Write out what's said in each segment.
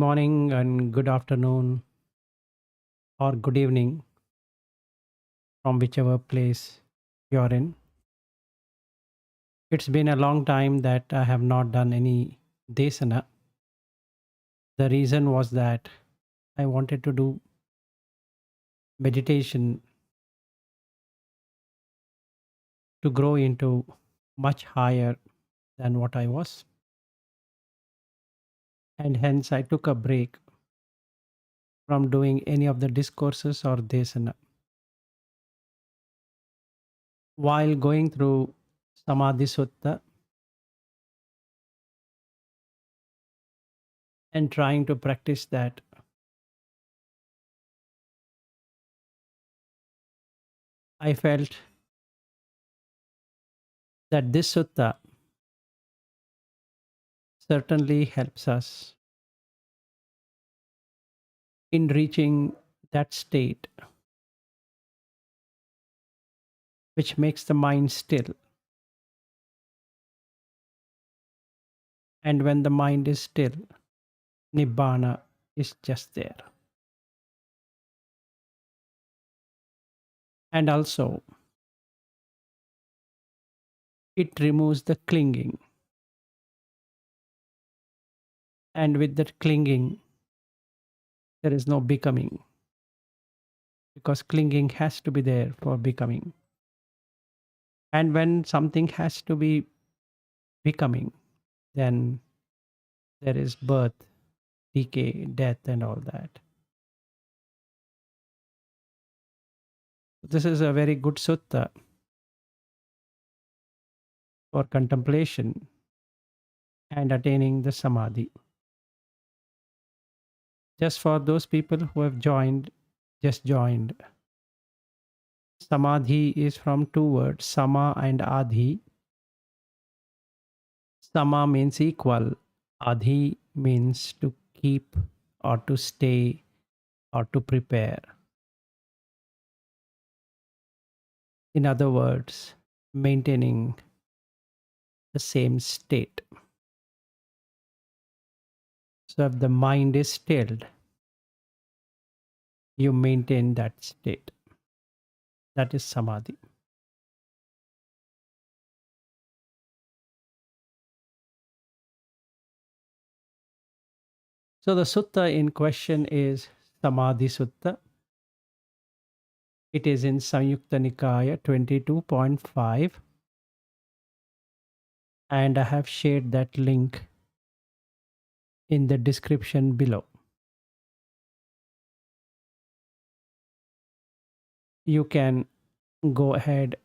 morning and good afternoon or good evening from whichever place you're in. It's been a long time that I have not done any desana. The reason was that I wanted to do meditation to grow into much higher than what I was. And hence I took a break from doing any of the discourses or desana. While going through Samadhi Sutta and trying to practice that, I felt that this sutta certainly helps us in reaching that state which makes the mind still. And when the mind is still, Nibbana is just there. And also, it removes the clinging. And with that clinging, there is no becoming. Because clinging has to be there for becoming. And when something has to be becoming, then there is birth, decay, death, and all that. This is a very good sutta for contemplation and attaining the Samadhi. Just for those people who have just joined. Samadhi is from two words, Sama and Adhi. Sama means equal, Adhi means to keep or to stay or to prepare. In other words, maintaining the same state. So if the mind is stilled, you maintain that state. That is Samadhi. So the sutta in question is Samadhi Sutta. It is in Saṁyutta Nikāya 22.5. And I have shared that link in the description below. You can go ahead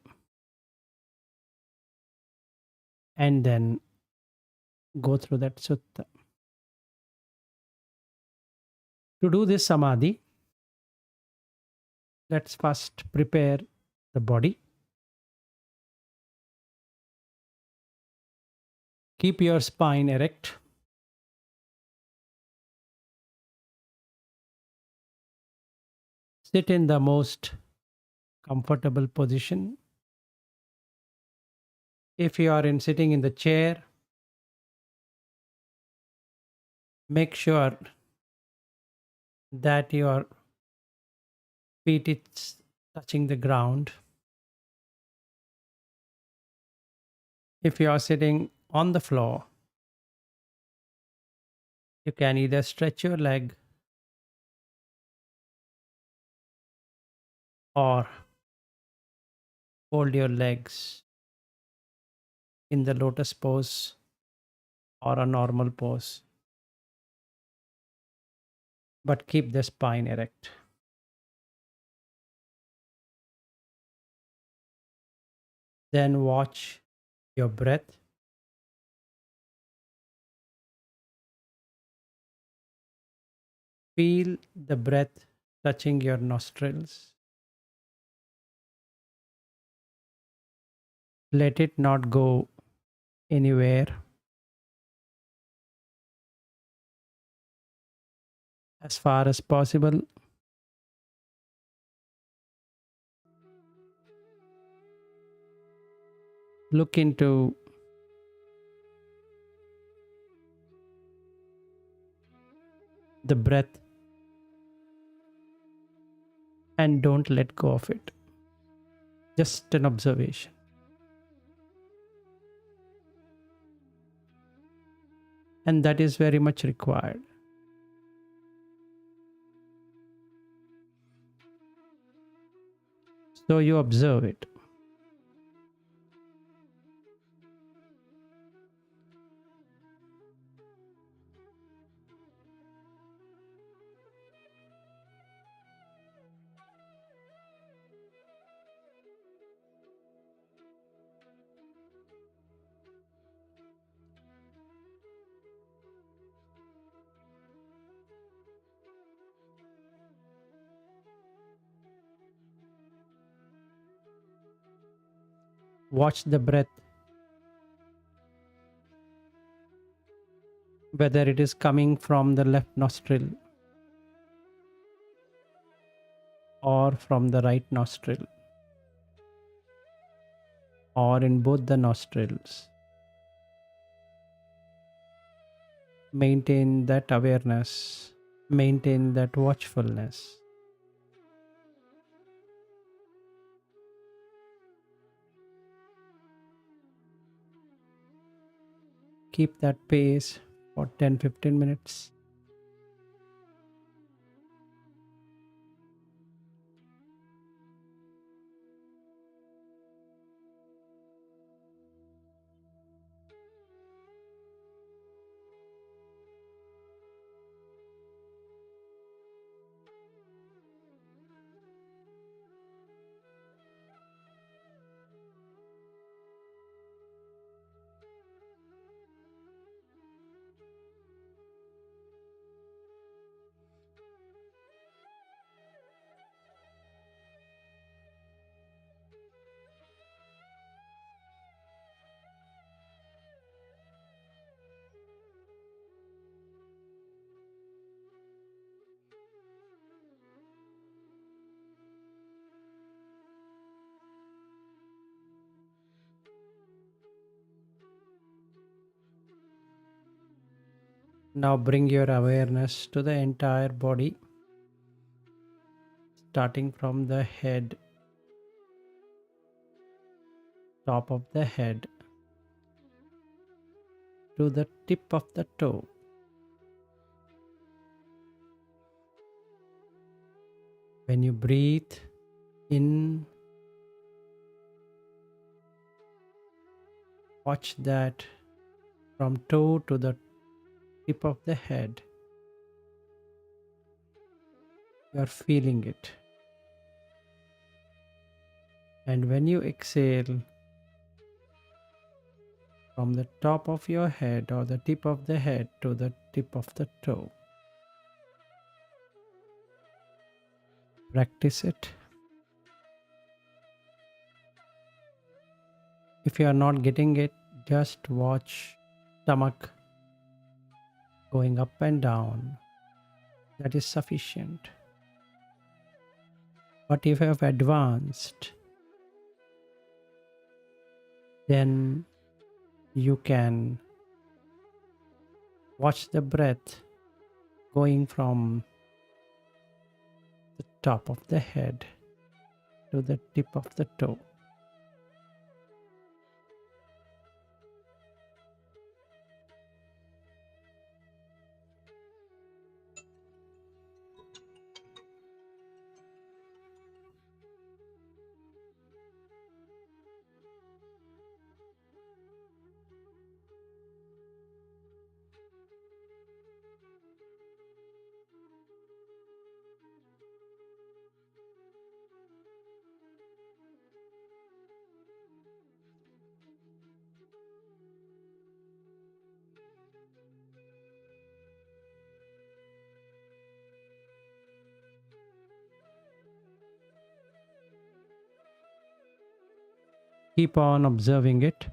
and then go through that sutta. To do this Samadhi, let's first prepare the body. Keep your spine erect. Sit in the most comfortable position. If you are sitting in the chair, make sure that your feet is touching the ground. If you are sitting on the floor, you can either stretch your leg or fold your legs in the lotus pose or a normal pose. But keep the spine erect. Then watch your breath. Feel the breath touching your nostrils. Let it not go anywhere. As far as possible, look into the breath and don't let go of it. Just an observation. And that is very much required. So you observe it. Watch the breath, whether it is coming from the left nostril or from the right nostril or in both the nostrils. Maintain that awareness, maintain that watchfulness. Keep that pace for 10-15 minutes. Now bring your awareness to the entire body, starting from the head, top of the head, to the tip of the toe. When you breathe in, watch that from toe to the tip of the head. You are feeling it. And when you exhale, from the top of your head or the tip of the head to the tip of the toe, practice it. If you are not getting it, just watch stomach going up and down. That is sufficient. But if you have advanced, then you can watch the breath going from the top of the head to the tip of the toe. Keep on observing it.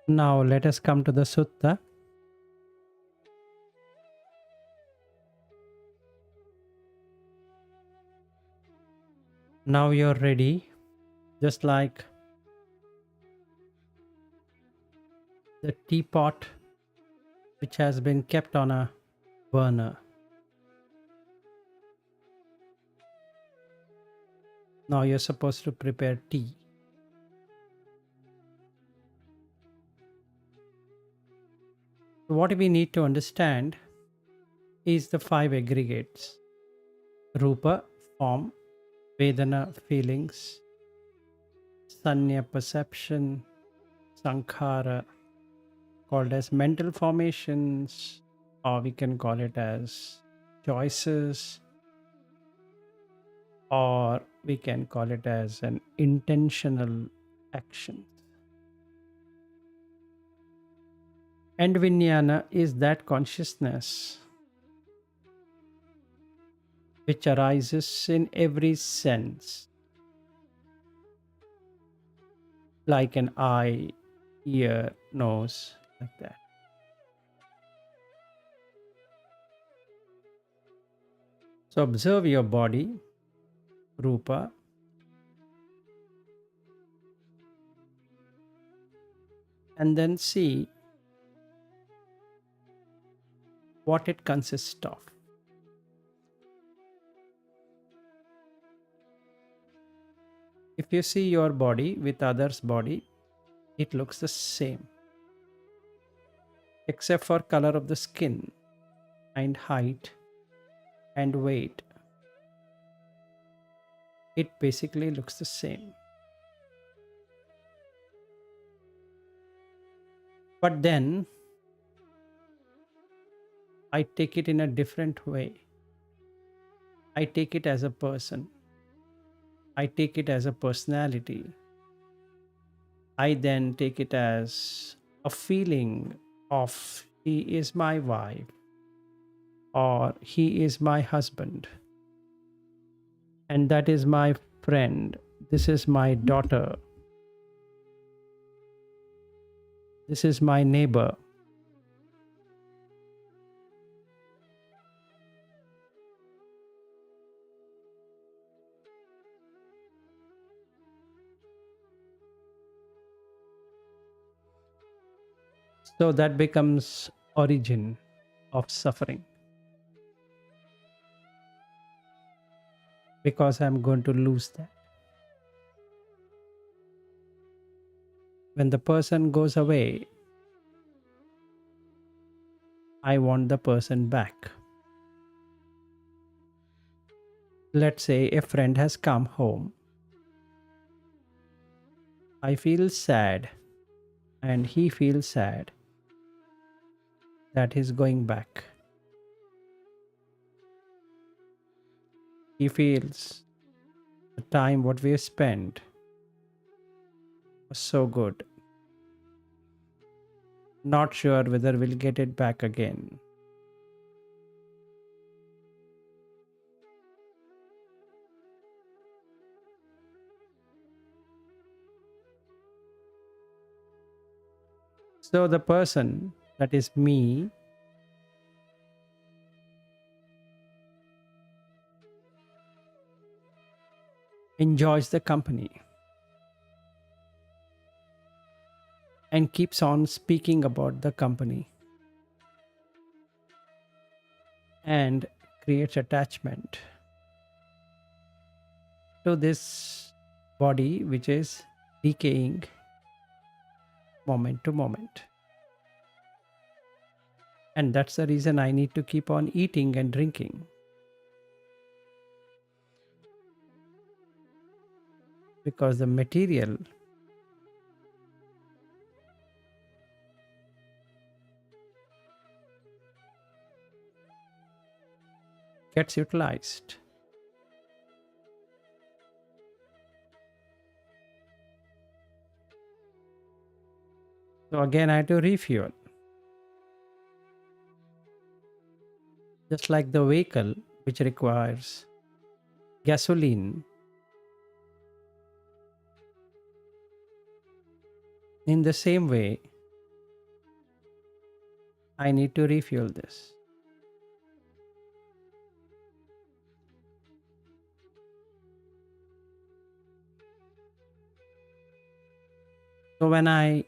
Now let us come to the sutta. Now you're ready, just like the teapot which has been kept on a burner. Now you're supposed to prepare tea. What we need to understand is the five aggregates: Rupa, form; Vedana, feelings; Sanya, perception; Sankhara, called as mental formations, or we can call it as choices, or we can call it as an intentional action. And Vijnana is that consciousness which arises in every sense, like an eye, ear, nose, like that. So observe your body, Rupa, and then see what it consists of. If you see your body with others' body, it looks the same, except for color of the skin and height and weight. It basically looks the same. But then I take it in a different way. I take it as a person. I take it as a personality. I then take it as a feeling of he is my wife or he is my husband, and that is my friend. This is my daughter. This is my neighbor. So that becomes origin of suffering, because I'm going to lose that. When the person goes away, I want the person back. Let's say a friend has come home. I feel sad and he feels sad that he's going back. He feels the time what we have spent was so good. Not sure whether we'll get it back again. So the person, that is me, enjoys the company and keeps on speaking about the company and creates attachment to this body which is decaying moment to moment. And that's the reason I need to keep on eating and drinking, because the material gets utilized. So again, I have to refuel. Just like the vehicle which requires gasoline, in the same way, I need to refuel this. So when I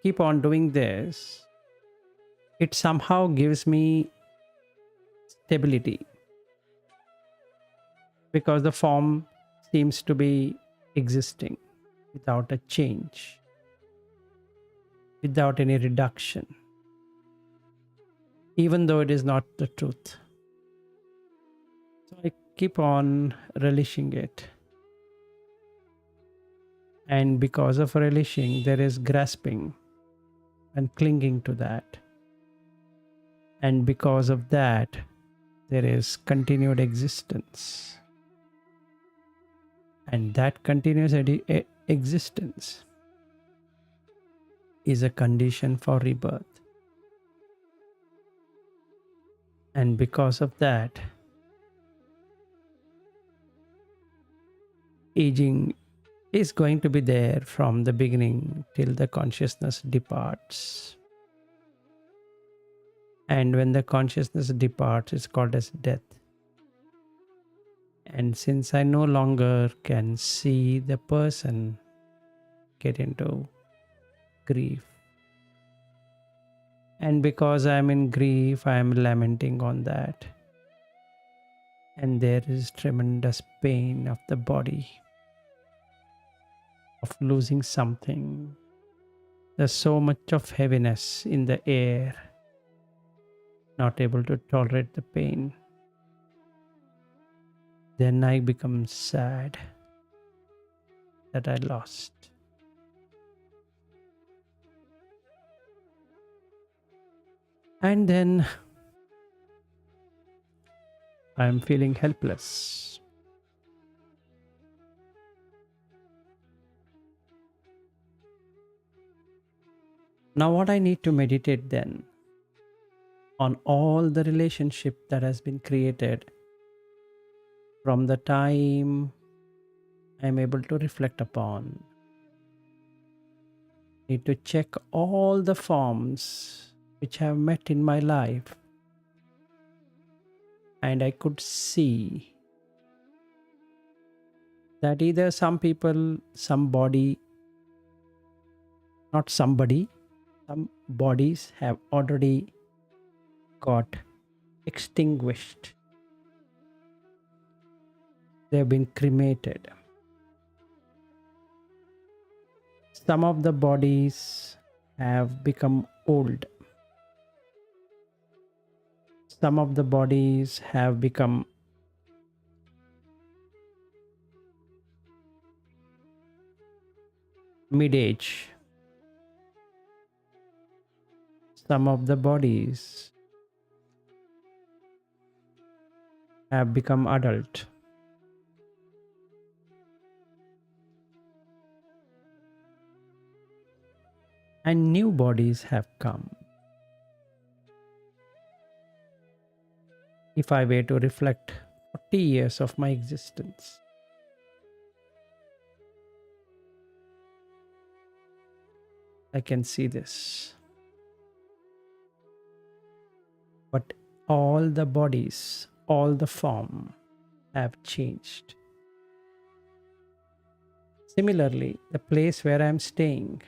keep on doing this, it somehow gives me stability because the form seems to be existing without a change, without any reduction, even though it is not the truth. So I keep on relishing it. And because of relishing, there is grasping and clinging to that. And because of that, there is continued existence. And that continuous existence is a condition for rebirth. And because of that, aging is going to be there from the beginning till the consciousness departs. And when the consciousness departs, it's called as death. And since I no longer can see the person get into grief, and because I'm in grief, I'm lamenting on that. And there is tremendous pain of the body, of losing something. There's so much of heaviness in the air, not able to tolerate the pain. Then I become sad that I lost. And then I'm feeling helpless. Now what I need to meditate then on all the relationship that has been created from the time I'm able to reflect upon. Need to check all the forms which have met in my life, and I could see that either some people, somebody, not somebody, some bodies have already got extinguished. They have been cremated. Some of the bodies have become old. Some of the bodies have become mid-age. Some of the bodies have become adult. And new bodies have come. If I were to reflect 40 years of my existence, I can see this. But all the bodies, all the form have changed. Similarly, the place where I am staying,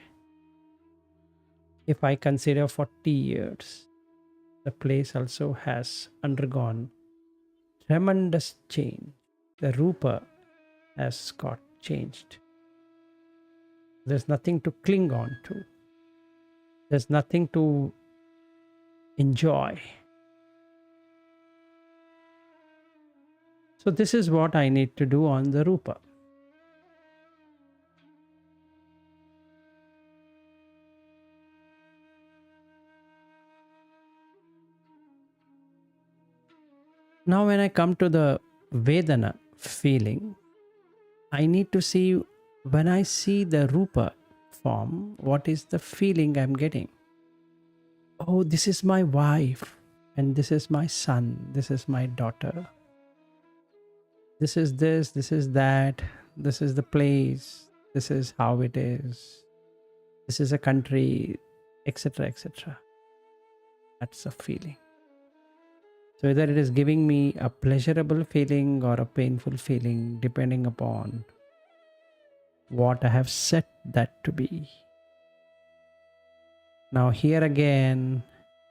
if I consider 40 years, the place also has undergone tremendous change. The Rupa has got changed. There's nothing to cling on to. There's nothing to enjoy. So this is what I need to do on the Rupa. Now when I come to the Vedana feeling, I need to see, when I see the Rupa form, what is the feeling I'm getting? Oh, this is my wife, and this is my son, this is my daughter. This is this is that, this is the place, this is how it is, this is a country, etc., etc. That's a feeling. So either it is giving me a pleasurable feeling or a painful feeling, depending upon what I have set that to be. Now here again,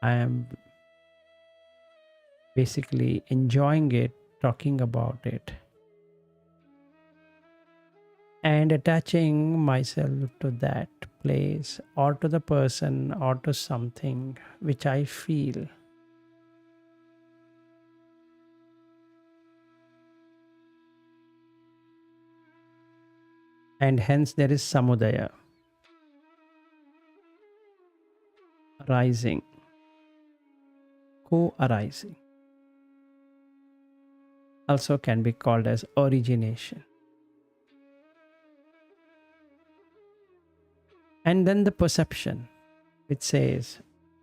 I am basically enjoying it, talking about it, and attaching myself to that place or to the person or to something which I feel. And hence there is samudaya, arising, co-arising. Also can be called as origination. And then the perception, which says,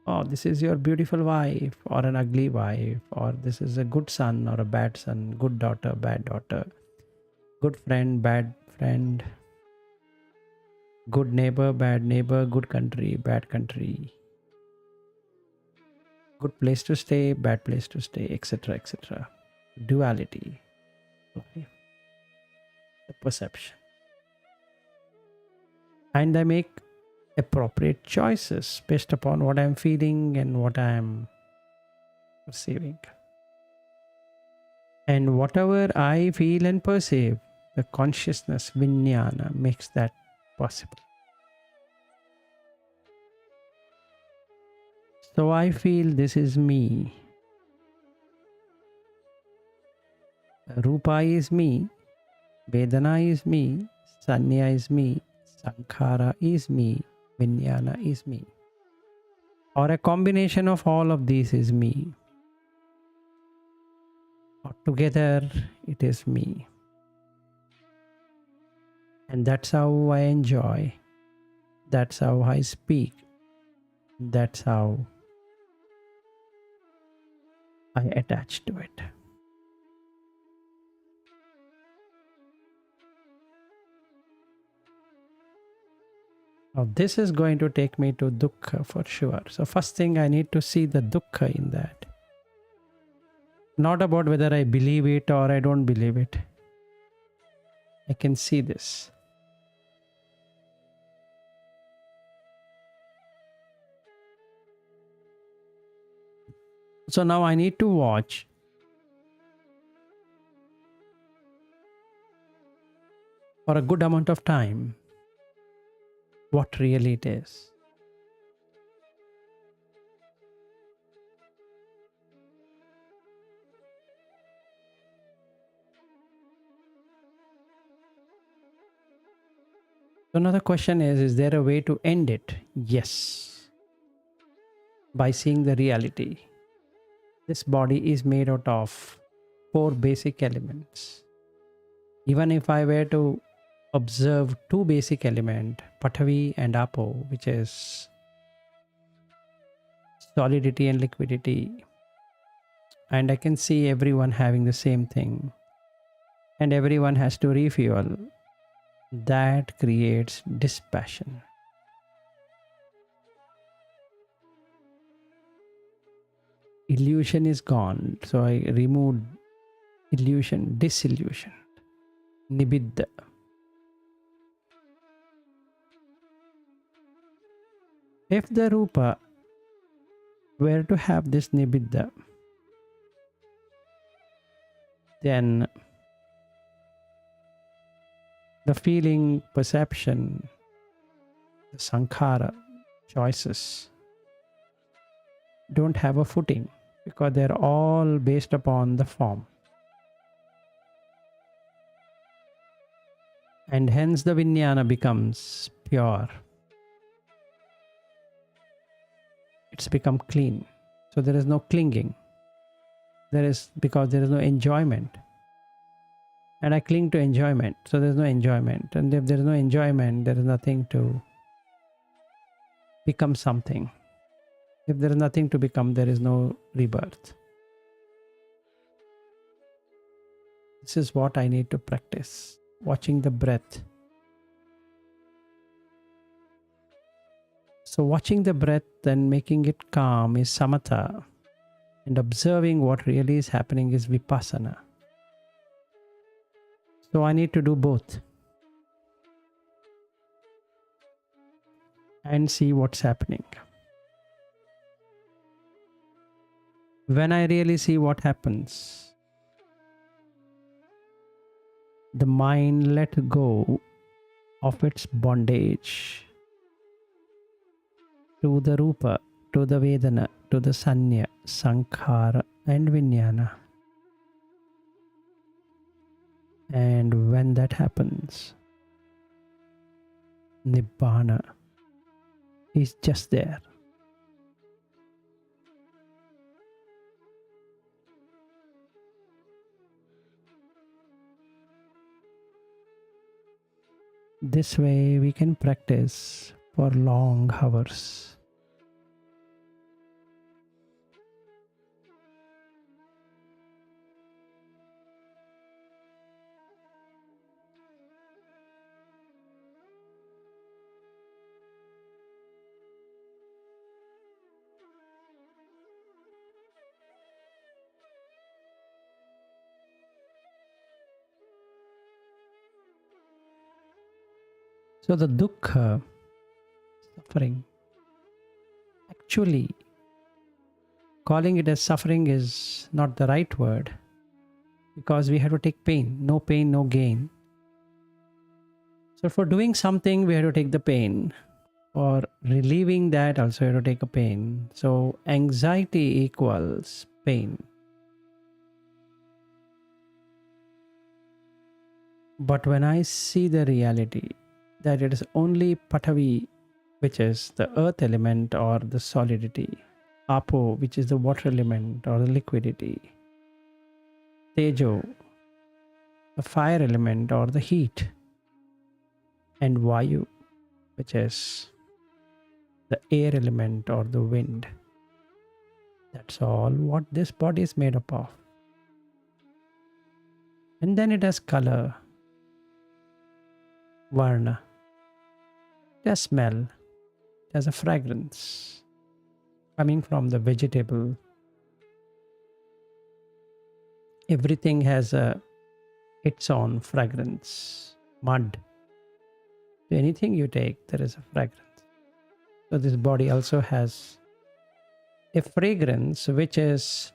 oh, this is your beautiful wife or an ugly wife, or this is a good son or a bad son, good daughter, bad daughter, good friend, bad friend, good neighbor, bad neighbor, good country, bad country, good place to stay, bad place to stay, etc., etc. Duality, life, the perception. And I make appropriate choices based upon what I'm feeling and what I'm perceiving. And whatever I feel and perceive, the consciousness, vijnana, makes that possible. So I feel this is me. Rupa is me. Vedana is me. Sanya is me. Sankhara is me. Vijnana is me. Or a combination of all of these is me. Or together it is me. And that's how I enjoy. That's how I speak. That's how I attach to it. Now this is going to take me to dukkha for sure. So first thing, I need to see the dukkha in that. Not about whether I believe it or I don't believe it. I can see this. So now I need to watch for a good amount of time what really it is. So another question is there a way to end it? Yes. By seeing the reality. This body is made out of 4 basic elements. Even if I were to observe 2 basic elements, Pathavi and Apo, which is solidity and liquidity, and I can see everyone having the same thing, and everyone has to refuel, that creates dispassion. Illusion is gone, so I removed illusion, disillusion, nibbidha. If the rupa were to have this nibbidha, then the feeling, perception, the sankhara, choices don't have a footing because they're all based upon the form. And hence the vijnana becomes pure. It's become clean. So there is no clinging. Because there is no enjoyment. And I cling to enjoyment. So there is no enjoyment. And if there is no enjoyment, there is nothing to become something. If there is nothing to become, there is no rebirth. This is what I need to practice. Watching the breath. So watching the breath and making it calm is samatha, and observing what really is happening is vipassana. So I need to do both and see what's happening. When I really see what happens, the mind let go of its bondage to the rupa, to the vedana, to the sanya, sankhara and vijnana. And when that happens, nibbana is just there. This way we can practice for long hours. So the dukkha, suffering, actually calling it as suffering is not the right word, because we have to take pain. No pain, no gain. So for doing something, we have to take the pain. For relieving that, also you have to take a pain. So anxiety equals pain. But when I see the reality that it is only Patavi, which is the earth element or the solidity, Apo, which is the water element or the liquidity, Tejo, the fire element or the heat, and Vayu, which is the air element or the wind. That's all what this body is made up of. And then it has color, varna, it has smell, it has a fragrance coming from the vegetable. Everything has its own fragrance. Mud, anything you take, there is a fragrance. So this body also has a fragrance which is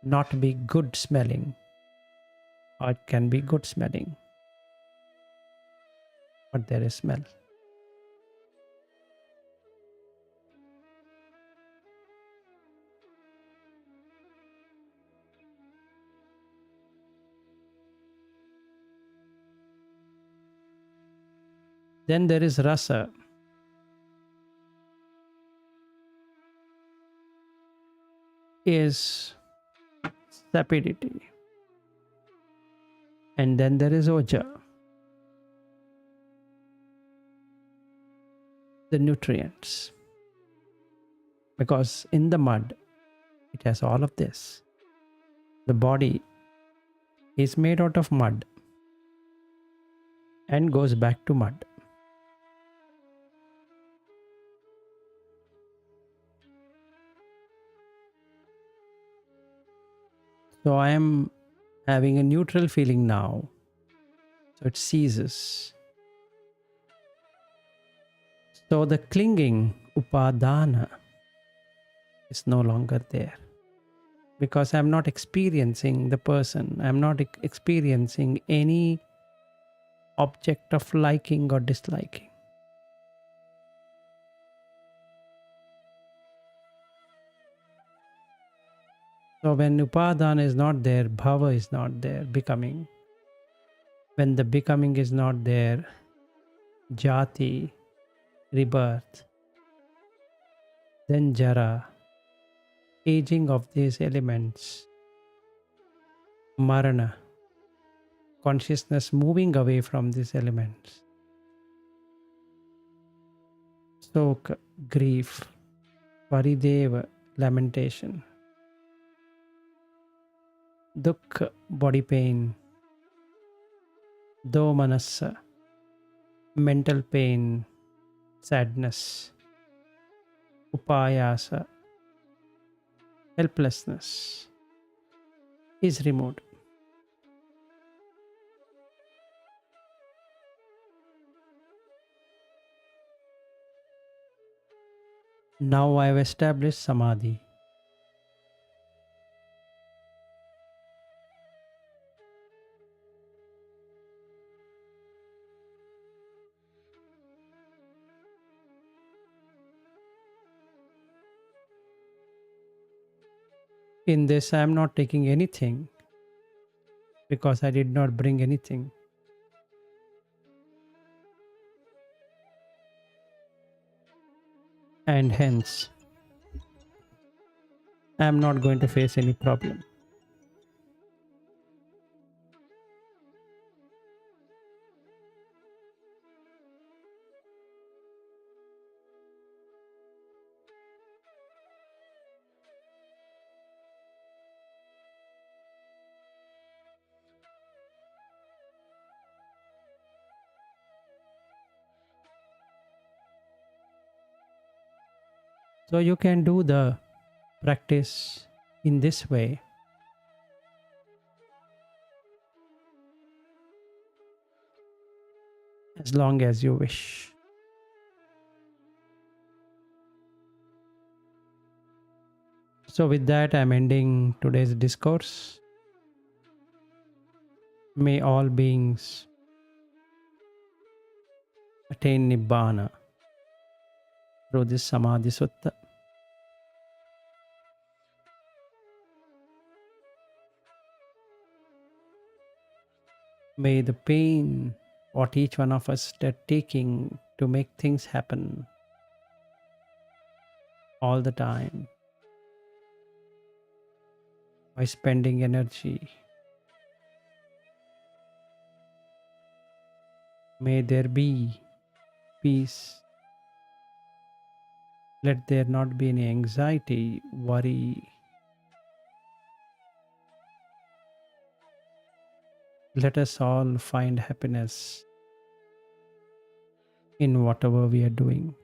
not be good smelling, or it can be good smelling, but there is smell. Then there is rasa. Is sapidity. And then there is oja, the nutrients. Because in the mud, it has all of this. The body is made out of mud and goes back to mud. So I am having a neutral feeling now. So it ceases. So the clinging, upadana, is no longer there. Because I'm not experiencing the person. I'm not experiencing any object of liking or disliking. So when upadana is not there, bhava is not there, becoming. When the becoming is not there, jati, rebirth, then jara, aging of these elements, marana, consciousness moving away from these elements, soka, grief, parideva, lamentation, dukkha, body pain, domanassa, mental pain, sadness, upayasa, helplessness is removed. Now I have established Samadhi. In this, I am not taking anything because I did not bring anything. And hence, I am not going to face any problem. So you can do the practice in this way as long as you wish. So, with that, I'm ending today's discourse. May all beings attain Nibbana through this Samadhi Sutta. May the pain what each one of us are taking to make things happen all the time by spending energy, may there be peace. Let there not be any anxiety, worry. Let us all find happiness in whatever we are doing.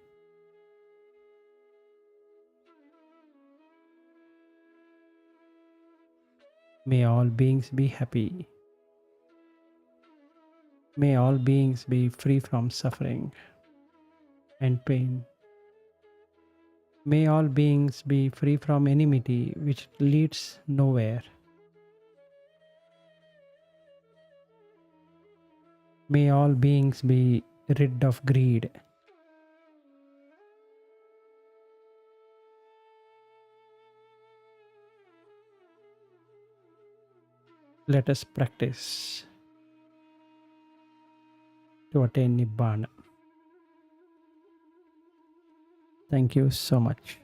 May all beings be happy. May all beings be free from suffering and pain. May all beings be free from enmity which leads nowhere. May all beings be rid of greed. Let us practice to attain Nibbana. Thank you so much.